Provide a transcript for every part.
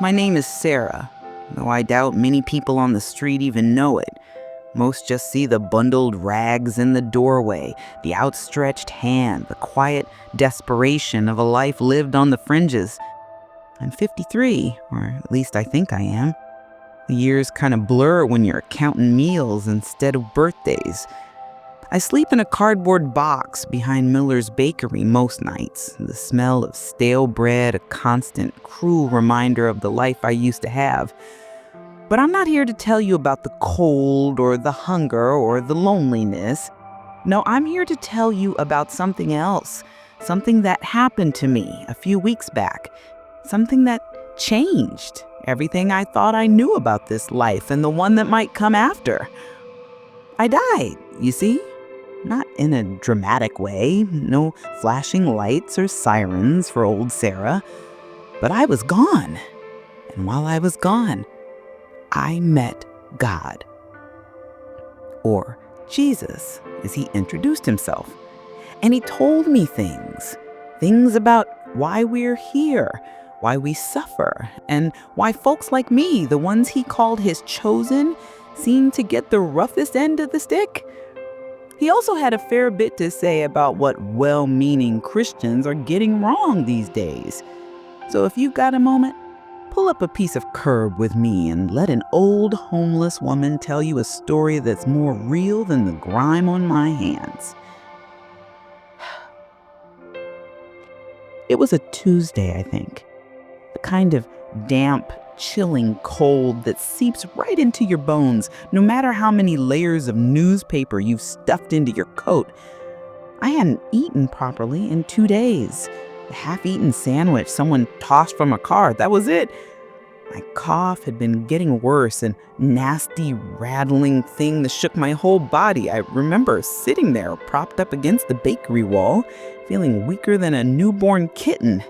My name is Sarah, though I doubt many people on the street even know it. Most just see the bundled rags in the doorway, the outstretched hand, the quiet desperation of a life lived on the fringes. I'm 53, or at least I think I am. The years kind of blur when you're counting meals instead of birthdays. I sleep in a cardboard box behind Miller's Bakery most nights, the smell of stale bread a constant, cruel reminder of the life I used to have. But I'm not here to tell you about the cold or the hunger or the loneliness. No, I'm here to tell you about something else, something that happened to me a few weeks back, something that changed everything I thought I knew about this life and the one that might come after. I died, you see? Not in a dramatic way, no flashing lights or sirens for old Sarah, but I was gone. And while I was gone, I met God. Or Jesus, as he introduced himself. And he told me things about why we're here, why we suffer, and why folks like me, the ones he called his chosen, seem to get the roughest end of the stick. He also had a fair bit to say about what well-meaning Christians are getting wrong these days. So if you've got a moment, pull up a piece of curb with me and let an old homeless woman tell you a story that's more real than the grime on my hands. It was a Tuesday, I think. The kind of damp, chilling cold that seeps right into your bones, no matter how many layers of newspaper you've stuffed into your coat. I hadn't eaten properly in 2 days. A half-eaten sandwich someone tossed from a car, that was it. My cough had been getting worse, a nasty, rattling thing that shook my whole body. I remember sitting there, propped up against the bakery wall, feeling weaker than a newborn kitten.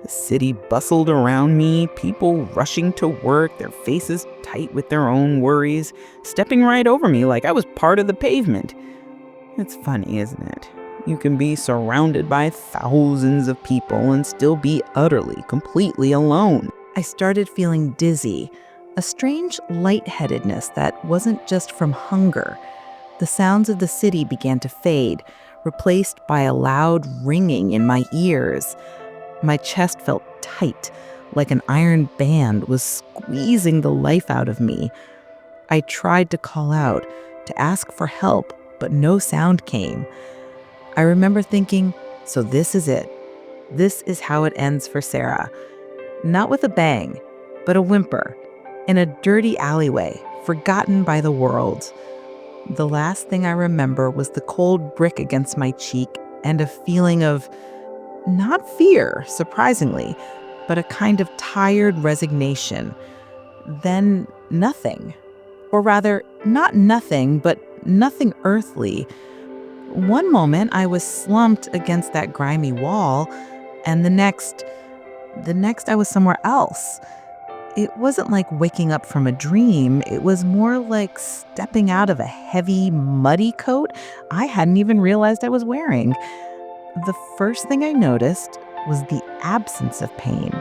The city bustled around me, people rushing to work, their faces tight with their own worries, stepping right over me like I was part of the pavement. It's funny, isn't it? You can be surrounded by thousands of people and still be utterly, completely alone. I started feeling dizzy, a strange lightheadedness that wasn't just from hunger. The sounds of the city began to fade, replaced by a loud ringing in my ears. My chest felt tight, like an iron band was squeezing the life out of me. I tried to call out, to ask for help, but no sound came. I remember thinking, so this is it. This is how it ends for Sarah. Not with a bang, but a whimper, in a dirty alleyway, forgotten by the world. The last thing I remember was the cold brick against my cheek and a feeling of not fear, surprisingly, but a kind of tired resignation. Then nothing. Or rather, not nothing, but nothing earthly. One moment I was slumped against that grimy wall, and the next I was somewhere else. It wasn't like waking up from a dream. It was more like stepping out of a heavy, muddy coat I hadn't even realized I was wearing. The first thing I noticed was the absence of pain.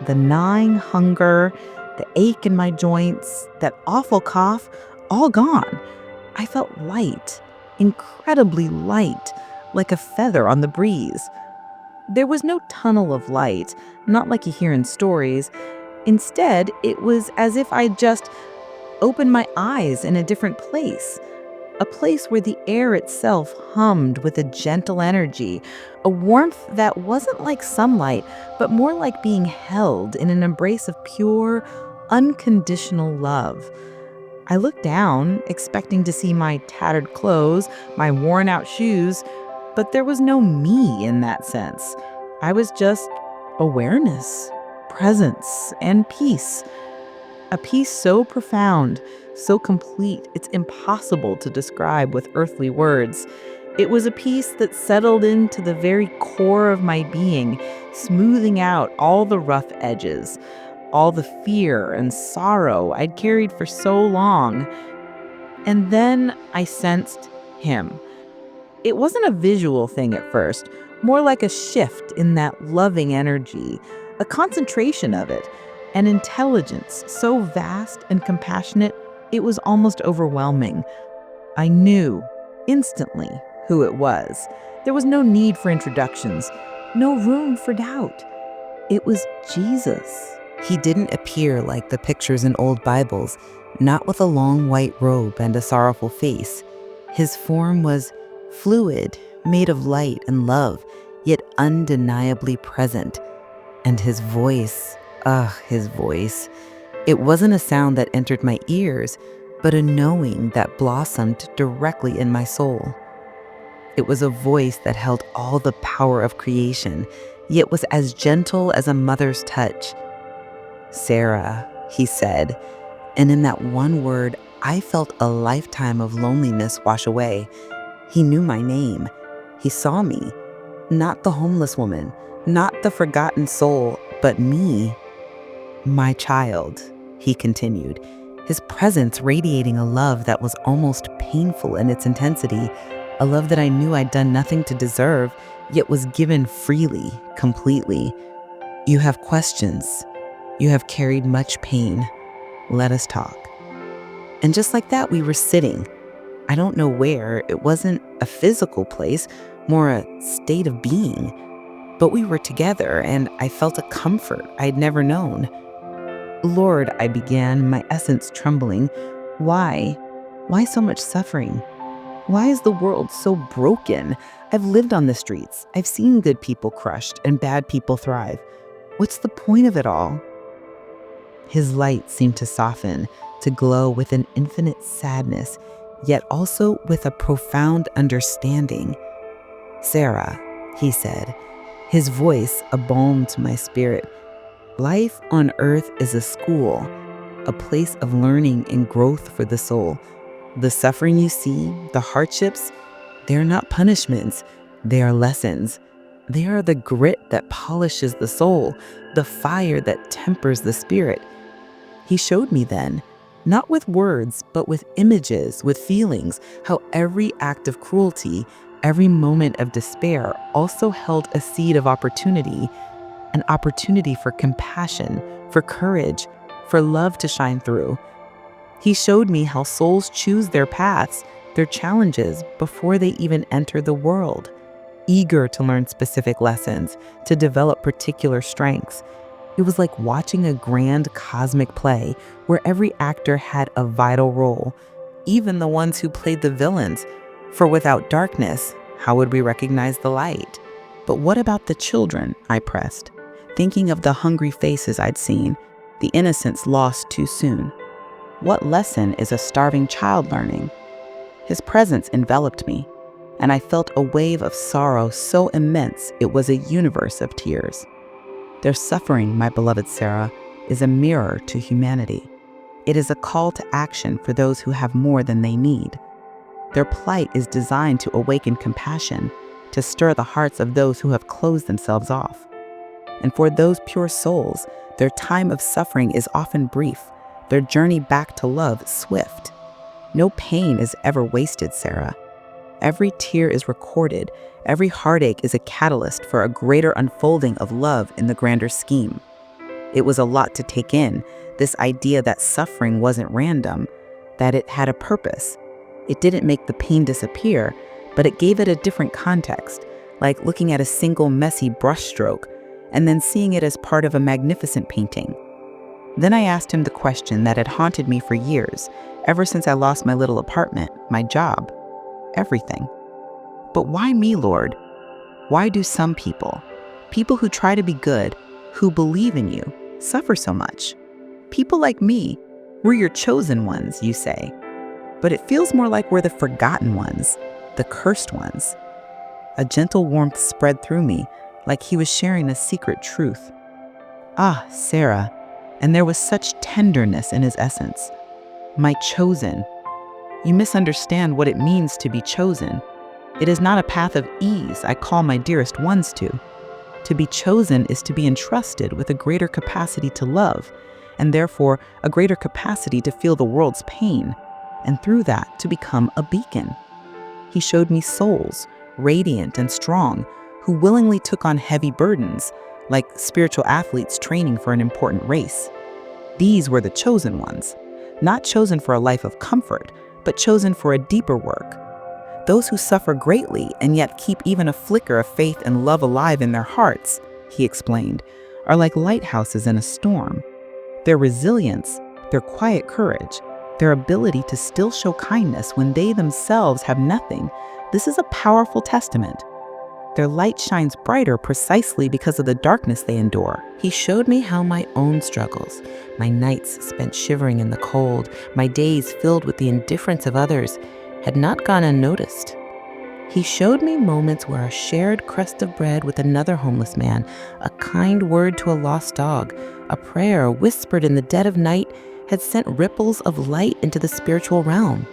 The gnawing hunger, the ache in my joints, that awful cough, all gone. I felt light, incredibly light, like a feather on the breeze. There was no tunnel of light, not like you hear in stories. Instead, it was as if I'd just opened my eyes in a different place. A place where the air itself hummed with a gentle energy, a warmth that wasn't like sunlight, but more like being held in an embrace of pure, unconditional love. I looked down, expecting to see my tattered clothes, my worn-out shoes, but there was no me in that sense. I was just awareness, presence, and peace. A peace so profound, so complete, it's impossible to describe with earthly words. It was a peace that settled into the very core of my being, smoothing out all the rough edges, all the fear and sorrow I'd carried for so long. And then I sensed him. It wasn't a visual thing at first, more like a shift in that loving energy, a concentration of it. An intelligence so vast and compassionate, it was almost overwhelming. I knew instantly who it was. There was no need for introductions, no room for doubt. It was Jesus. He didn't appear like the pictures in old Bibles, not with a long white robe and a sorrowful face. His form was fluid, made of light and love, yet undeniably present. And his voice, his voice. It wasn't a sound that entered my ears, but a knowing that blossomed directly in my soul. It was a voice that held all the power of creation, yet was as gentle as a mother's touch. "Sarah," he said, and in that one word, I felt a lifetime of loneliness wash away. He knew my name. He saw me. Not the homeless woman, not the forgotten soul, but me. "My child," he continued, his presence radiating a love that was almost painful in its intensity, a love that I knew I'd done nothing to deserve, yet was given freely, completely. "You have questions. You have carried much pain. Let us talk." And just like that, we were sitting. I don't know where. It wasn't a physical place, more a state of being. But we were together, and I felt a comfort I'd never known. "Lord," I began, my essence trembling, "why? Why so much suffering? Why is the world so broken? I've lived on the streets. I've seen good people crushed and bad people thrive. What's the point of it all?" His light seemed to soften, to glow with an infinite sadness, yet also with a profound understanding. "Sarah," he said, his voice a balm to my spirit, "life on earth is a school, a place of learning and growth for the soul. The suffering you see, the hardships, they're not punishments, they are lessons. They are the grit that polishes the soul, the fire that tempers the spirit." He showed me then, not with words, but with images, with feelings, how every act of cruelty, every moment of despair also held a seed of opportunity, an opportunity for compassion, for courage, for love to shine through. He showed me how souls choose their paths, their challenges, before they even enter the world, eager to learn specific lessons, to develop particular strengths. It was like watching a grand cosmic play where every actor had a vital role, even the ones who played the villains. For without darkness, how would we recognize the light? "But what about the children?" I pressed, thinking of the hungry faces I'd seen, the innocence lost too soon. "What lesson is a starving child learning?" His presence enveloped me, and I felt a wave of sorrow so immense it was a universe of tears. Their suffering, my beloved Sarah, is a mirror to humanity. It is a call to action for those who have more than they need. Their plight is designed to awaken compassion, to stir the hearts of those who have closed themselves off. And for those pure souls, their time of suffering is often brief, their journey back to love swift. No pain is ever wasted, Sarah. Every tear is recorded, every heartache is a catalyst for a greater unfolding of love in the grander scheme. It was a lot to take in, this idea that suffering wasn't random, that it had a purpose. It didn't make the pain disappear, but it gave it a different context, like looking at a single messy brushstroke and then seeing it as part of a magnificent painting. Then I asked him the question that had haunted me for years, ever since I lost my little apartment, my job, everything. But why me, Lord? Why do some people who try to be good, who believe in you, suffer so much? People like me, we're your chosen ones, you say. But it feels more like we're the forgotten ones, the cursed ones. A gentle warmth spread through me, like he was sharing a secret truth. Ah, Sarah, and there was such tenderness in his essence. My chosen. You misunderstand what it means to be chosen. It is not a path of ease I call my dearest ones to. To be chosen is to be entrusted with a greater capacity to love, and therefore a greater capacity to feel the world's pain, and through that to become a beacon. He showed me souls, radiant and strong, who willingly took on heavy burdens, like spiritual athletes training for an important race. These were the chosen ones, not chosen for a life of comfort, but chosen for a deeper work. Those who suffer greatly and yet keep even a flicker of faith and love alive in their hearts, he explained, are like lighthouses in a storm. Their resilience, their quiet courage, their ability to still show kindness when they themselves have nothing, this is a powerful testament. Their light shines brighter precisely because of the darkness they endure. He showed me how my own struggles, my nights spent shivering in the cold, my days filled with the indifference of others, had not gone unnoticed. He showed me moments where a shared crust of bread with another homeless man, a kind word to a lost dog, a prayer whispered in the dead of night had sent ripples of light into the spiritual realm.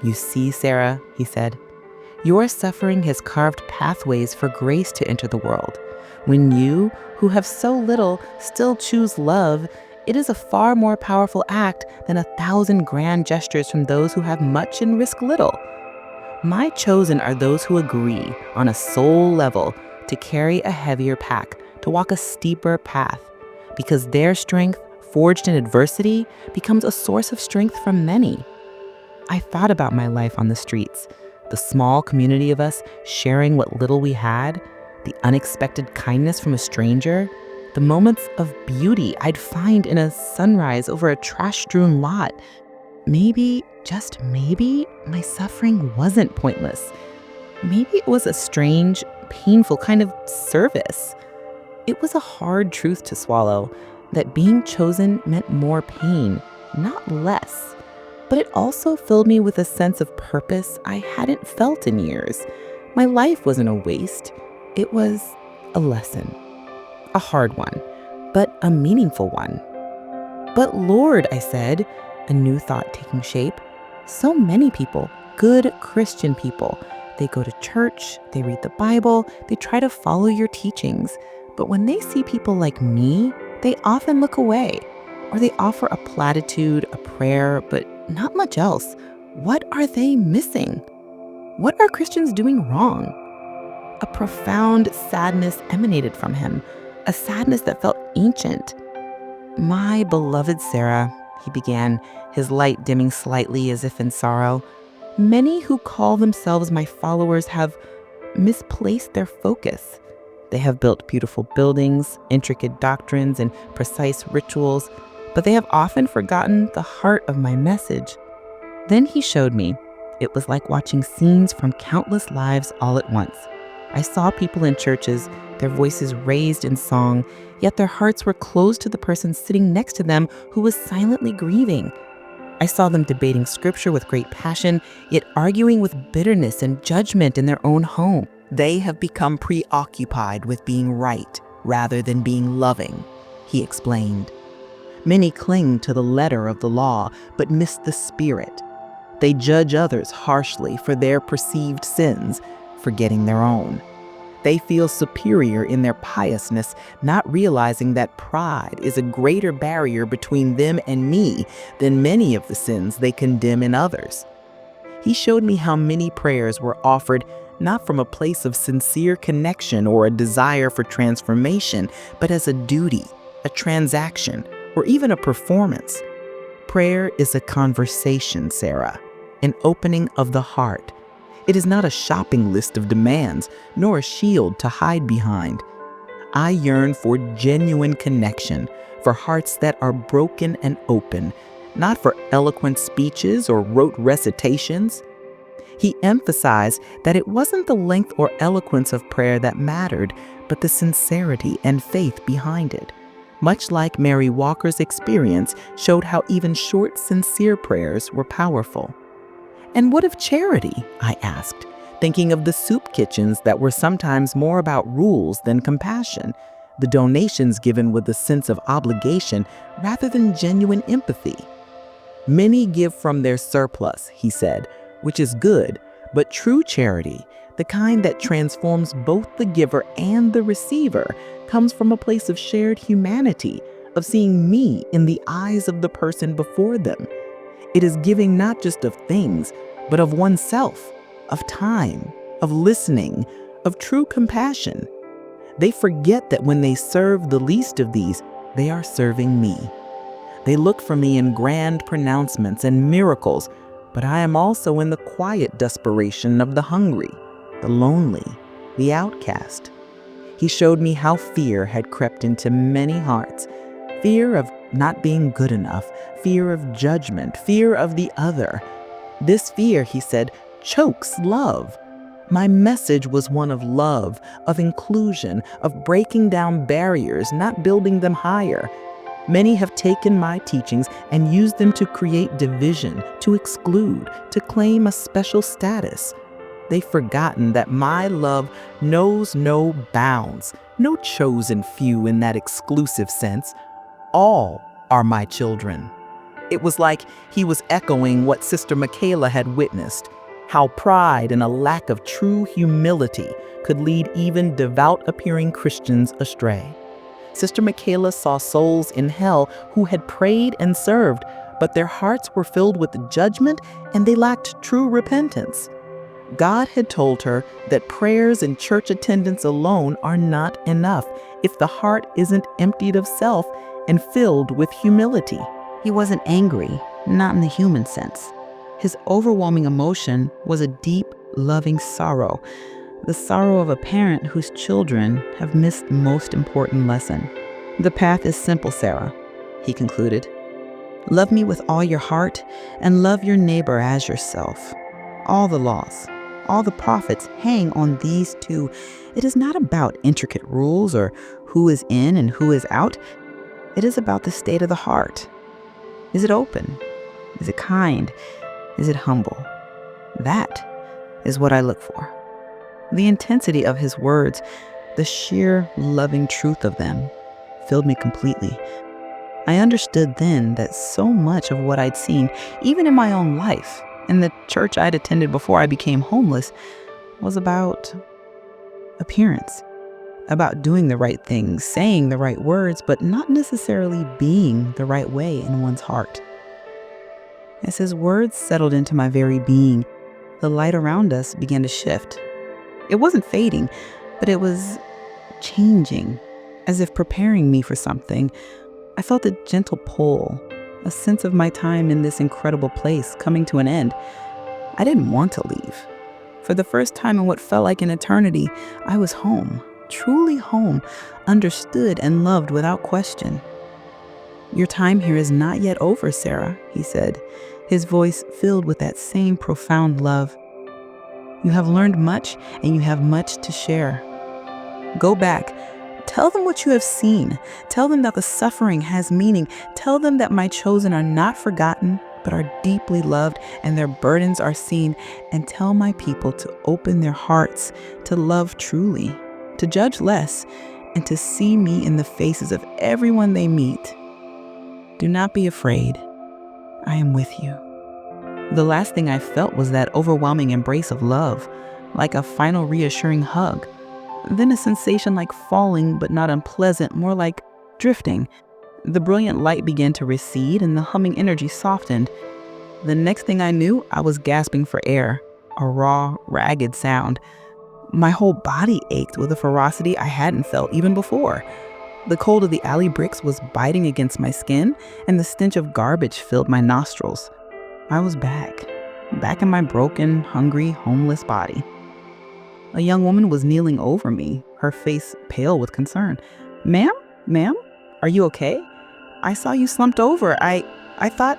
"You see, Sarah," he said, "your suffering has carved pathways for grace to enter the world. When you, who have so little, still choose love, it is a far more powerful act than 1,000 grand gestures from those who have much and risk little. My chosen are those who agree, on a soul level, to carry a heavier pack, to walk a steeper path, because their strength, forged in adversity, becomes a source of strength for many." I thought about my life on the streets, the small community of us sharing what little we had, the unexpected kindness from a stranger, the moments of beauty I'd find in a sunrise over a trash-strewn lot. Maybe, just maybe, my suffering wasn't pointless. Maybe it was a strange, painful kind of service. It was a hard truth to swallow, that being chosen meant more pain, not less. But it also filled me with a sense of purpose I hadn't felt in years. My life wasn't a waste. It was a lesson. A hard one, but a meaningful one. "But Lord," I said, a new thought taking shape, "so many people, good Christian people, they go to church, they read the Bible, they try to follow your teachings. But when they see people like me, they often look away, or they offer a platitude, a prayer, but not much else. What are they missing? What are Christians doing wrong?" A profound sadness emanated from him, a sadness that felt ancient. "My beloved Sarah," he began, his light dimming slightly as if in sorrow, "many who call themselves my followers have misplaced their focus. They have built beautiful buildings, intricate doctrines, and precise rituals, but they have often forgotten the heart of my message." Then he showed me. It was like watching scenes from countless lives all at once. I saw people in churches, their voices raised in song, yet their hearts were closed to the person sitting next to them who was silently grieving. I saw them debating scripture with great passion, yet arguing with bitterness and judgment in their own home. They have become preoccupied with being right rather than being loving, he explained. Many cling to the letter of the law, but miss the spirit. They judge others harshly for their perceived sins, forgetting their own. They feel superior in their piousness, not realizing that pride is a greater barrier between them and me than many of the sins they condemn in others. He showed me how many prayers were offered not from a place of sincere connection or a desire for transformation, but as a duty, a transaction, or even a performance. Prayer is a conversation, Sarah, an opening of the heart. It is not a shopping list of demands, nor a shield to hide behind. I yearn for genuine connection, for hearts that are broken and open, not for eloquent speeches or rote recitations. He emphasized that it wasn't the length or eloquence of prayer that mattered, but the sincerity and faith behind it. Much like Mary Walker's experience showed how even short, sincere prayers were powerful. "And what of charity?" I asked, thinking of the soup kitchens that were sometimes more about rules than compassion, the donations given with a sense of obligation rather than genuine empathy. "Many give from their surplus," he said, "which is good, but true charity, the kind that transforms both the giver and the receiver, comes from a place of shared humanity, of seeing me in the eyes of the person before them. It is giving not just of things, but of oneself, of time, of listening, of true compassion. They forget that when they serve the least of these, they are serving me. They look for me in grand pronouncements and miracles, but I am also in the quiet desperation of the hungry, the lonely, the outcast. He showed me how fear had crept into many hearts. Fear of not being good enough, fear of judgment, fear of the other. This fear, he said, chokes love. My message was one of love, of inclusion, of breaking down barriers, not building them higher. Many have taken my teachings and used them to create division, to exclude, to claim a special status. They've forgotten that my love knows no bounds, no chosen few in that exclusive sense. All are my children. It was like he was echoing what Sister Michaela had witnessed, how pride and a lack of true humility could lead even devout-appearing Christians astray. Sister Michaela saw souls in hell who had prayed and served, but their hearts were filled with judgment and they lacked true repentance. God had told her that prayers and church attendance alone are not enough if the heart isn't emptied of self and filled with humility. He wasn't angry, not in the human sense. His overwhelming emotion was a deep, loving sorrow, the sorrow of a parent whose children have missed the most important lesson. The path is simple, Sarah, he concluded. Love me with all your heart and love your neighbor as yourself. All the laws, all the prophets hang on these two. It is not about intricate rules or who is in and who is out. It is about the state of the heart. Is it open? Is it kind? Is it humble? That is what I look for. The intensity of his words, the sheer loving truth of them, filled me completely. I understood then that so much of what I'd seen, even in my own life, in the church I'd attended before I became homeless, was about appearance, about doing the right things, saying the right words, but not necessarily being the right way in one's heart. As his words settled into my very being, the light around us began to shift. It wasn't fading, but it was changing, as if preparing me for something. I felt a gentle pull, a sense of my time in this incredible place coming to an end. I didn't want to leave. For the first time in what felt like an eternity, I was home, truly home, understood and loved without question. Your time here is not yet over, Sarah, he said, his voice filled with that same profound love. You have learned much and you have much to share. Go back. Tell them what you have seen. Tell them that the suffering has meaning. Tell them that my chosen are not forgotten, but are deeply loved and their burdens are seen. And tell my people to open their hearts, to love truly, to judge less, and to see me in the faces of everyone they meet. Do not be afraid. I am with you. The last thing I felt was that overwhelming embrace of love, like a final reassuring hug. Then a sensation like falling, but not unpleasant, more like drifting. The brilliant light began to recede and the humming energy softened. The next thing I knew, I was gasping for air, a raw, ragged sound. My whole body ached with a ferocity I hadn't felt even before. The cold of the alley bricks was biting against my skin, and the stench of garbage filled my nostrils. I was back in my broken, hungry, homeless body. A young woman was kneeling over me, her face pale with concern. Ma'am, are you okay? I saw you slumped over. I thought..."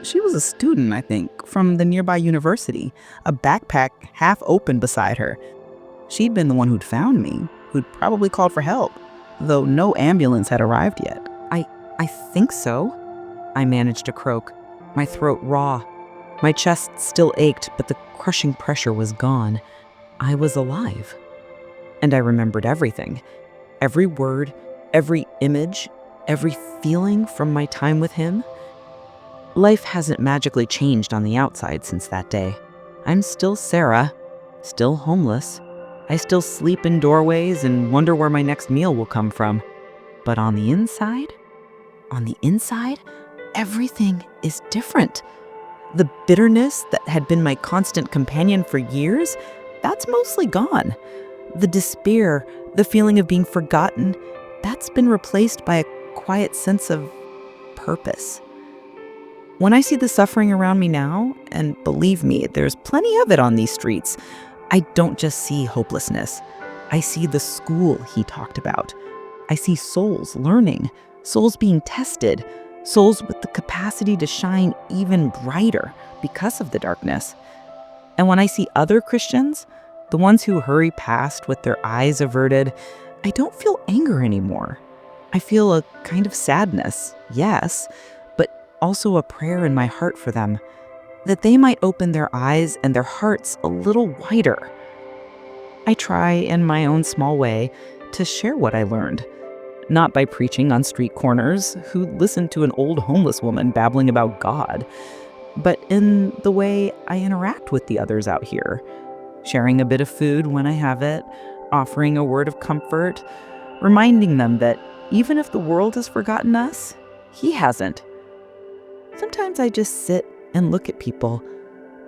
She was a student, I think, from the nearby university, a backpack half open beside her. She'd been the one who'd found me, who'd probably called for help, though no ambulance had arrived yet. I think so, I managed to croak, my throat raw. My chest still ached, but the crushing pressure was gone. I was alive. And I remembered everything. Every word, every image, every feeling from my time with him. Life hasn't magically changed on the outside since that day. I'm still Sarah, still homeless. I still sleep in doorways and wonder where my next meal will come from. But on the inside, everything is different. The bitterness that had been my constant companion for years, that's mostly gone. The despair, the feeling of being forgotten, that's been replaced by a quiet sense of purpose. When I see the suffering around me now, and believe me, there's plenty of it on these streets, I don't just see hopelessness. I see the school he talked about. I see souls learning, souls being tested, souls with the capacity to shine even brighter because of the darkness. And when I see other Christians, the ones who hurry past with their eyes averted, I don't feel anger anymore. I feel a kind of sadness, yes, but also a prayer in my heart for them, that they might open their eyes and their hearts a little wider. I try, in my own small way, to share what I learned, not by preaching on street corners who listen to an old homeless woman babbling about God, but in the way I interact with the others out here, sharing a bit of food when I have it, offering a word of comfort, reminding them that even if the world has forgotten us, he hasn't. Sometimes I just sit and look at people,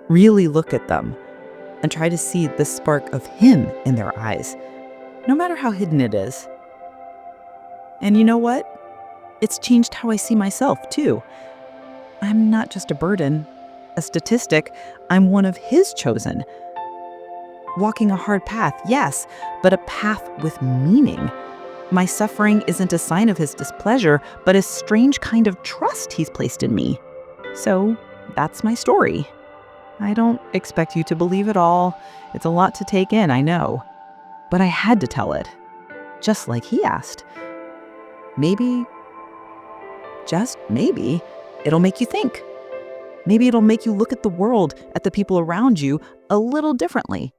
really look at them, and try to see the spark of him in their eyes, no matter how hidden it is. And you know what? It's changed how I see myself, too. I'm not just a burden, a statistic. I'm one of his chosen. Walking a hard path, yes, but a path with meaning. My suffering isn't a sign of his displeasure, but a strange kind of trust he's placed in me. So that's my story. I don't expect you to believe it all. It's a lot to take in, I know. But I had to tell it, just like he asked. Maybe, just maybe, it'll make you think. Maybe it'll make you look at the world, at the people around you, a little differently.